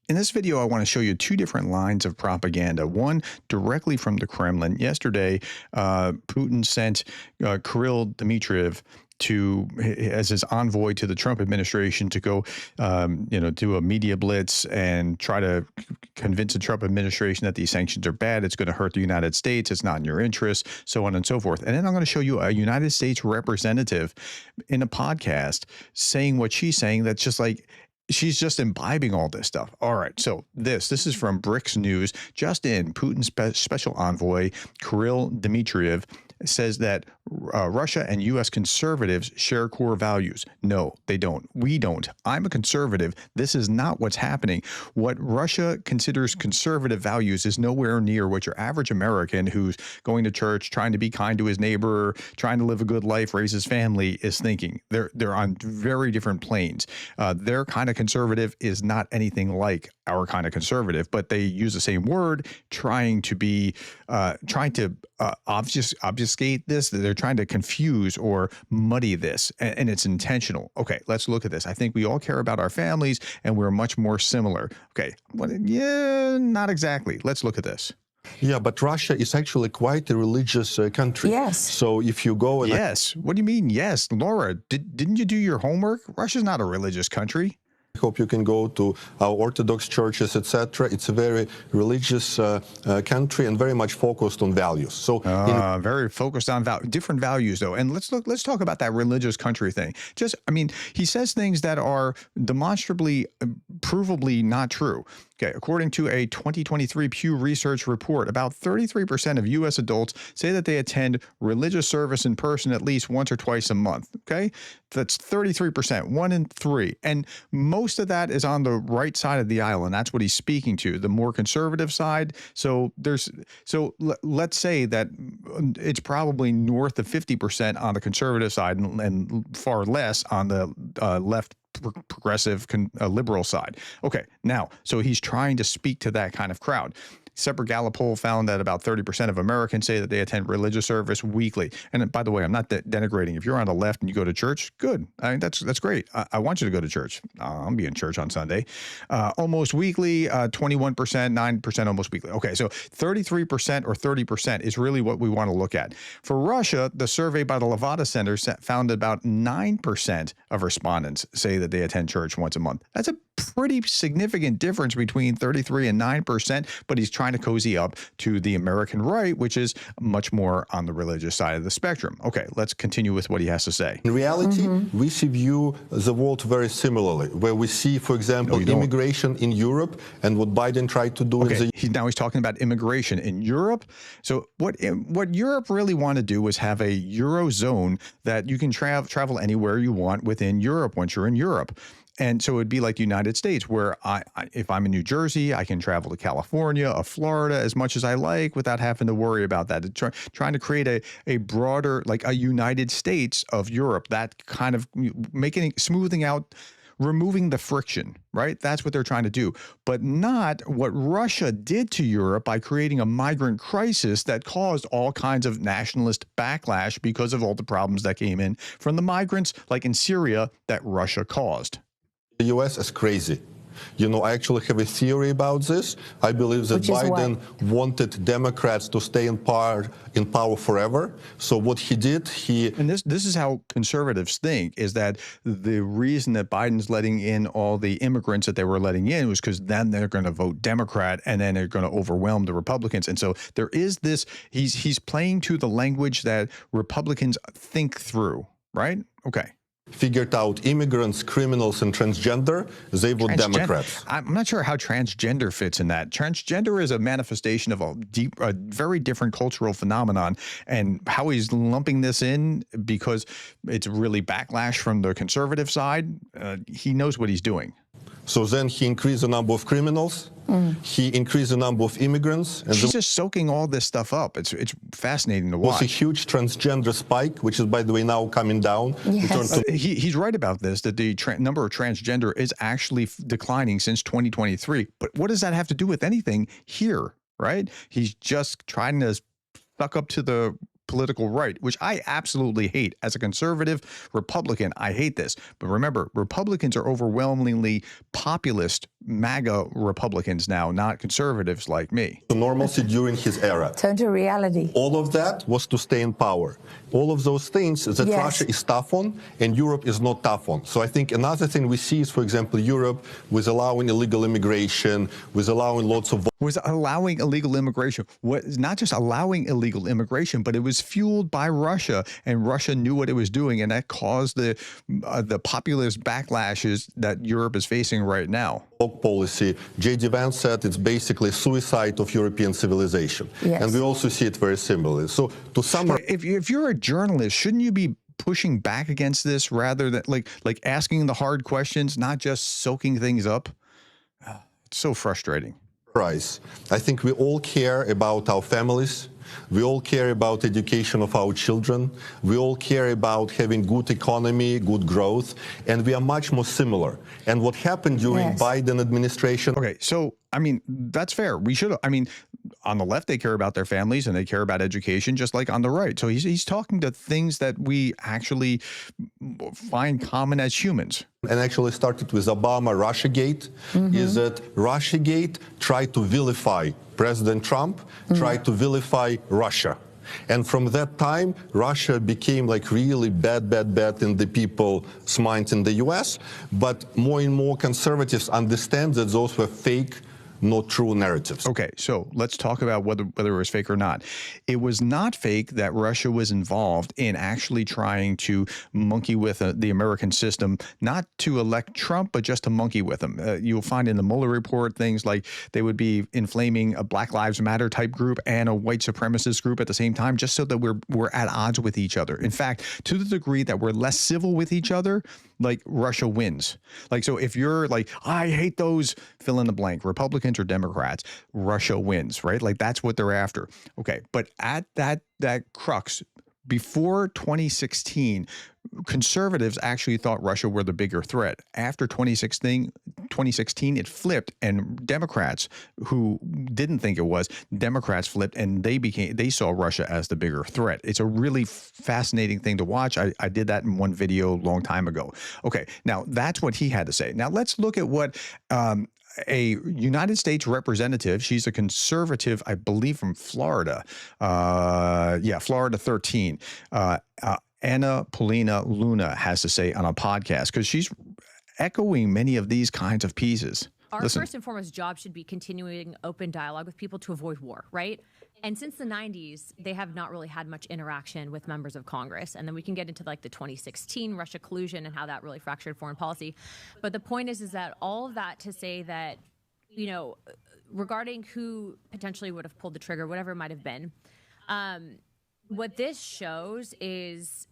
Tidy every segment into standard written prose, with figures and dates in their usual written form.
In this video, I want to show you two different lines of propaganda. One directly from the Kremlin. Yesterday, Putin sent Kirill Dmitriev as his envoy to the Trump administration to go, do a media blitz and try to convince the Trump administration that these sanctions are bad. It's going to hurt the United States. It's not in your interest, so on and so forth. And then I'm going to show you a United States representative in a podcast saying what she's saying. That's just like, she's just imbibing all this stuff. All right, so this is from BRICS News. Just in, Putin's special envoy, Kirill Dmitriev, says that Russia and U.S. conservatives share core values. No, they don't. We don't. I'm a conservative. This is not what's happening. What Russia considers conservative values is nowhere near what your average American who's going to church, trying to be kind to his neighbor, trying to live a good life, raise his family is thinking. They're on very different planes. Their kind of conservative is not anything like our kind of conservative, but they use the same word, trying to obfuscate this. They're trying to confuse or muddy this, and it's intentional. Okay, let's look at this. I think we all care about our families, and we're much more similar. Okay, yeah, not exactly. Let's look at this. Yeah, but Russia is actually quite a religious country. Yes. So if you go... Yes. What do you mean, yes? Laura, didn't you do your homework? Russia's not a religious country. I hope you can go to our Orthodox churches, etc. It's a very religious country and very much focused on values. So very focused on different values, though. And let's talk about that religious country thing. He says things that are demonstrably, provably not true. Okay, according to a 2023 Pew Research report, about 33% of U.S. adults say that they attend religious service in person at least once or twice a month. Okay, that's 33%, 1 in 3. And most of that is on the right side of the aisle, and that's what he's speaking to, the more conservative side. So let's say that it's probably north of 50% on the conservative side and far less on the left progressive liberal side. Okay, now, so he's trying to speak to that kind of crowd. Separate Gallup poll found that about 30% of Americans say that they attend religious service weekly. And by the way, I'm not denigrating. If you're on the left and you go to church, good. I mean, that's great. I want you to go to church. I'll be in church on Sunday. Almost weekly, 21%, 9% almost weekly. Okay, so 33% or 30% is really what we want to look at. For Russia, the survey by the Levada Center found about 9% of respondents say that they attend church once a month. That's a pretty significant difference between 33 and 9%, but he's trying to cozy up to the American right, which is much more on the religious side of the spectrum. Okay, let's continue with what he has to say. In reality, we view the world very similarly, where we see, for example, immigration in Europe and what Biden tried to do. Okay, now he's talking about immigration in Europe. So what Europe really wanted to do was have a Eurozone that you can travel anywhere you want within Europe once you're in Europe. And so it'd be like the United States, where if I'm in New Jersey, I can travel to California or Florida as much as I like without having to worry about that. Trying to create a broader, like a United States of Europe, that kind of smoothing out, removing the friction, right? That's what they're trying to do, but not what Russia did to Europe by creating a migrant crisis that caused all kinds of nationalist backlash because of all the problems that came in from the migrants, like in Syria, that Russia caused. The U.S. is crazy. I actually have a theory about this. I believe that Biden wanted Democrats to stay in power forever. So what he did, And this is how conservatives think, is that the reason that Biden's letting in all the immigrants that they were letting in was because then they're going to vote Democrat and then they're going to overwhelm the Republicans. And so there is this, he's playing to the language that Republicans think through, right? Okay. Figured out immigrants, criminals, and transgender, they vote Democrats. I'm not sure how transgender fits in that. Transgender is a manifestation of a very different cultural phenomenon, and how he's lumping this in because it's really backlash from the conservative side, he knows what he's doing. So then he increased the number of criminals, he increased the number of immigrants. And she's just soaking all this stuff up. It's fascinating to watch. It was a huge transgender spike, which is, by the way, now coming down. Yes. He's right about this, that the number of transgender is actually declining since 2023. But what does that have to do with anything here, right? He's just trying to suck up to the political right, which I absolutely hate. As a conservative Republican, I hate this. But remember, Republicans are overwhelmingly populist MAGA Republicans now, not conservatives like me. To normalcy during his era. Turn to reality. All of that was to stay in power. All of those things that Yes. Russia is tough on and Europe is not tough on. So I think another thing we see is, for example, Europe was allowing illegal immigration, was allowing lots of Was allowing illegal immigration. Was not just allowing illegal immigration, but it was fueled by Russia, and Russia knew what it was doing, and that caused the populist backlashes that Europe is facing right now. policy. J.D. Vance said it's basically suicide of European civilization. Yes. And we also see it very similarly. So to summarize, If you're a journalist, shouldn't you be pushing back against this rather than like asking the hard questions, not just soaking things up? It's so frustrating. I think we all care about our families. We all care about education of our children. We all care about having good economy, good growth, and we are much more similar. And what happened during Yes. Biden administration? Okay, so I mean that's fair. We should. I mean, on the left they care about their families and they care about education, just like on the right. So he's talking to things that we actually find common as humans. And actually started with Obama Russiagate, is that Russiagate tried to vilify President Trump, tried to vilify Russia. And from that time, Russia became like really bad in the people's minds in the US. But more and more conservatives understand that those were fake, not true narratives. Okay, so let's talk about whether it was fake or not. It was not fake that Russia was involved in actually trying to monkey with the American system, not to elect Trump, but just to monkey with him. You'll find in the Mueller report things like they would be inflaming a Black Lives Matter type group and a white supremacist group at the same time, just so that we're at odds with each other. In fact, to the degree that we're less civil with each other, like Russia wins. Like, so if you're like, I hate those fill in the blank, Republicans or Democrats, Russia wins, right? Like that's what they're after. Okay. But at that crux, before 2016, conservatives actually thought Russia were the bigger threat. After 2016, it flipped, and Democrats who didn't think it was, Democrats flipped, and they saw Russia as the bigger threat. It's a really fascinating thing to watch. I did that in one video a long time ago. Okay, now that's what he had to say. Now let's look at what a United States representative, she's a conservative, I believe from Florida. Florida 13. Paulina Luna has to say on a podcast, because she's echoing many of these kinds of pieces. Our Listen. first and foremost job should be continuing open dialogue with people to avoid war, right? And since the 90s, they have not really had much interaction with members of Congress. And then we can get into like the 2016 Russia collusion and how that really fractured foreign policy. But the point is that all of that to say that, you know, regarding who potentially would have pulled the trigger, whatever it might have been, what this shows is,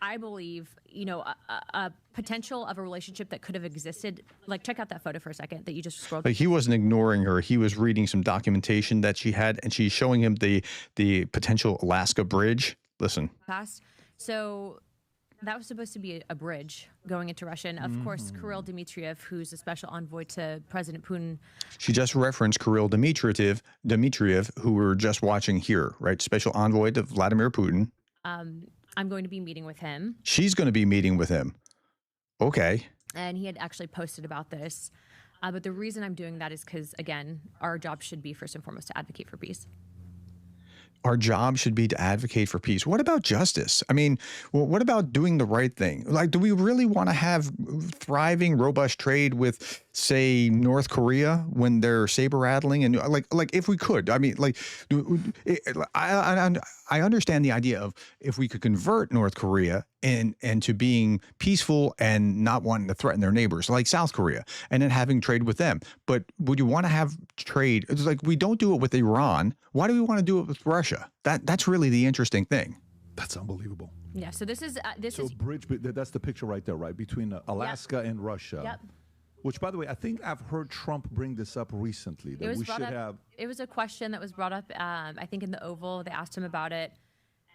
I believe, you know, a potential of a relationship that could have existed. Like, check out that photo for a second that you just scrolled. Like, he wasn't ignoring her. He was reading some documentation that she had, and she's showing him the potential Alaska bridge. Listen. Past. So that was supposed to be a bridge going into Russia. And of course, Kirill Dmitriev, who's a special envoy to President Putin. She just referenced Kirill Dmitriev, who we're just watching here, right? Special envoy to Vladimir Putin. I'm going to be meeting with him. She's going to be meeting with him. Okay. And he had actually posted about this. But the reason I'm doing that is because, again, our job should be first and foremost to advocate for peace. Our job should be to advocate for peace. What about justice? I mean, well, what about doing the right thing? Like, do we really want to have thriving, robust trade with, say, North Korea when they're saber rattling? And like if we could, I mean, like, I understand the idea of if we could convert North Korea and to being peaceful and not wanting to threaten their neighbors, like South Korea, and then having trade with them. But would you want to have trade? It's like we don't do it with Iran. Why do we want to do it with Russia? That's really the interesting thing. That's unbelievable. Yeah. So this is bridge. That's the picture right there, right, between Alaska and Russia. Yep. Which, by the way, I think I've heard Trump bring this up recently. That we should have. It was a question that was brought up. I think in the Oval, they asked him about it.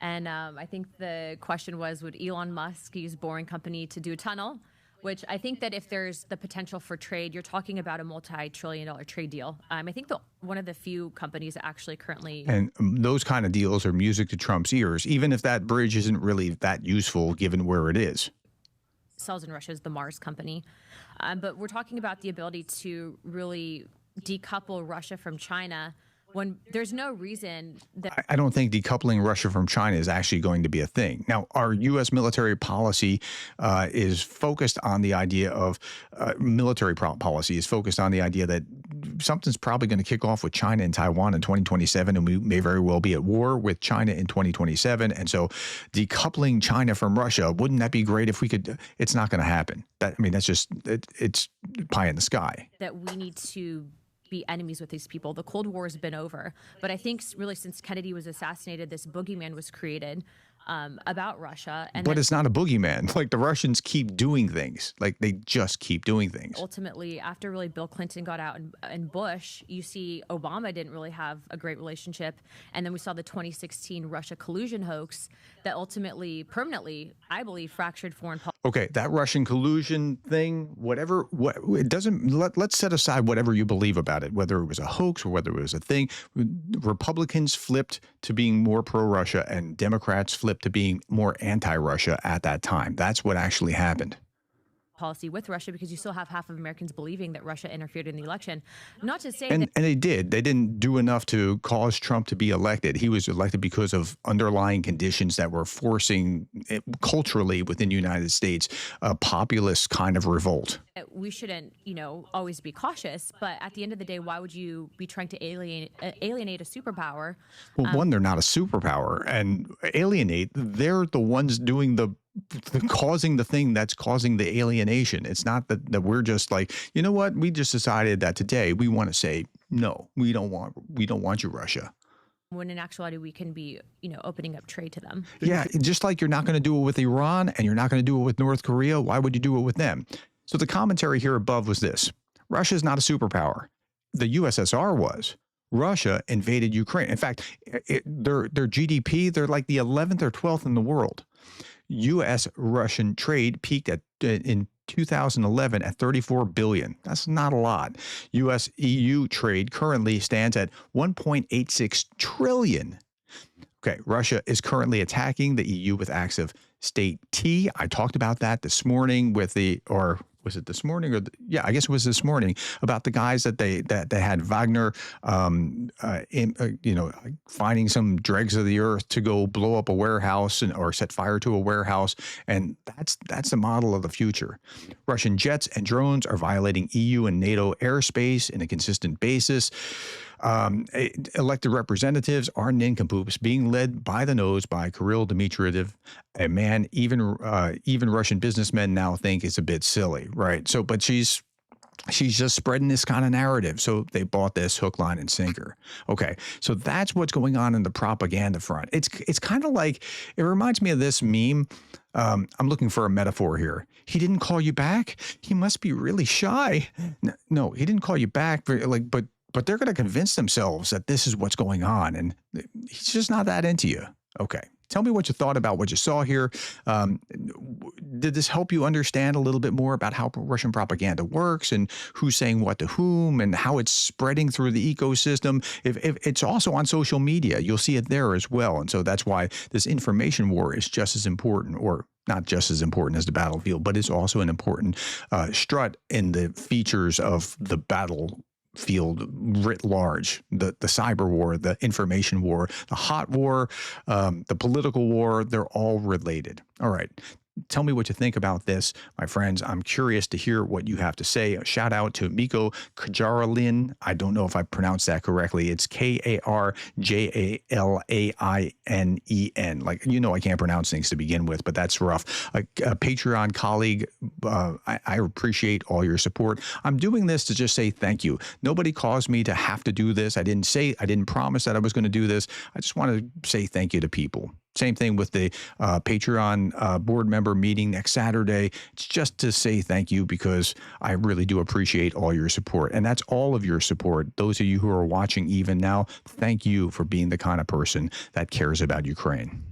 And I think the question was, would Elon Musk use Boring Company to do a tunnel? which I think that if there's the potential for trade, you're talking about a multi-trillion-dollar trade deal. I think one of the few companies that actually currently... And those kind of deals are music to Trump's ears, even if that bridge isn't really that useful given where it is. ...sells in Russia is the Mars company. But we're talking about the ability to really decouple Russia from China when there's no reason that... I don't think decoupling Russia from China is actually going to be a thing. Now, our U.S. military policy is focused on the idea of policy is focused on the idea that something's probably going to kick off with China and Taiwan in 2027, and we may very well be at war with China in 2027. And so decoupling China from Russia, wouldn't that be great if we could? It's not going to happen. That's just, it's pie in the sky. That we need to be enemies with these people. The Cold War has been over. But I think really since Kennedy was assassinated, this boogeyman was created about Russia. But it's not a boogeyman. Like, the Russians keep doing things. Like, they just keep doing things. Ultimately, after really Bill Clinton got out and Bush, you see Obama didn't really have a great relationship. And then we saw the 2016 Russia collusion hoax that ultimately, permanently, I believe, fractured foreign policy. Okay, that Russian collusion thing, it doesn't, let's set aside whatever you believe about it, whether it was a hoax or whether it was a thing. Republicans flipped to being more pro-Russia and Democrats flipped to being more anti-Russia at that time. That's what actually happened. Policy with Russia, because you still have half of Americans believing that Russia interfered in the election. Not to say and they didn't do enough to cause Trump to be elected. He was elected because of underlying conditions that were forcing culturally within the United States a populist kind of revolt. We shouldn't, always be cautious, but at the end of the day, why would you be trying to alienate a superpower? Well, one, they're not a superpower, and alienate, they're the ones doing causing the thing that's causing the alienation. It's not that we're just like, you know what, we just decided that today we want to say, no, we don't want you, Russia. When in actuality, we can be, opening up trade to them. Yeah, just like you're not going to do it with Iran and you're not going to do it with North Korea. Why would you do it with them? So the commentary here above was this: Russia is not a superpower. The USSR was. Russia invaded Ukraine. In fact, their GDP, they're like the 11th or 12th in the world. U.S.-Russian trade peaked in 2011 at $34 billion. That's not a lot. U.S.-EU trade currently stands at $1.86 trillion. Okay, Russia is currently attacking the EU with acts of state T. I talked about that this morning was it this morning? I guess it was this morning, about the guys that they had Wagner, finding some dregs of the earth to go blow up a warehouse or set fire to a warehouse, and that's the model of the future. Russian jets and drones are violating EU and NATO airspace in a consistent basis. Elected representatives are nincompoops being led by the nose by Kirill Dmitriev, a man even Russian businessmen now think is a bit silly, right? So, but she's just spreading this kind of narrative. So they bought this hook, line, and sinker. Okay, so that's what's going on in the propaganda front. It's kind of like, it reminds me of this meme. I'm looking for a metaphor here. He didn't call you back? He must be really shy. No, he didn't call you back, but they're going to convince themselves that this is what's going on, and he's just not that into you. Okay. Tell me what you thought about what you saw here. Did this help you understand a little bit more about how Russian propaganda works and who's saying what to whom and how it's spreading through the ecosystem? If it's also on social media, you'll see it there as well. And so that's why this information war is just as important, or not just as important as the battlefield, but it's also an important strut in the features of the battlefield writ large, the cyber war, the information war, the hot war, the political war, they're all related. All right. Tell me what you think about this, my friends. I'm curious to hear what you have to say. A shout out to Miko Kajaralin. I don't know if I pronounced that correctly. It's Karjalainen. Like, I can't pronounce things to begin with, but that's rough. A Patreon colleague, I appreciate all your support. I'm doing this to just say thank you. Nobody caused me to have to do this. I didn't promise that I was going to do this. I just want to say thank you to people. Same thing with the Patreon board member meeting next Saturday. It's just to say thank you, because I really do appreciate all your support. And that's all of your support. Those of you who are watching even now, thank you for being the kind of person that cares about Ukraine.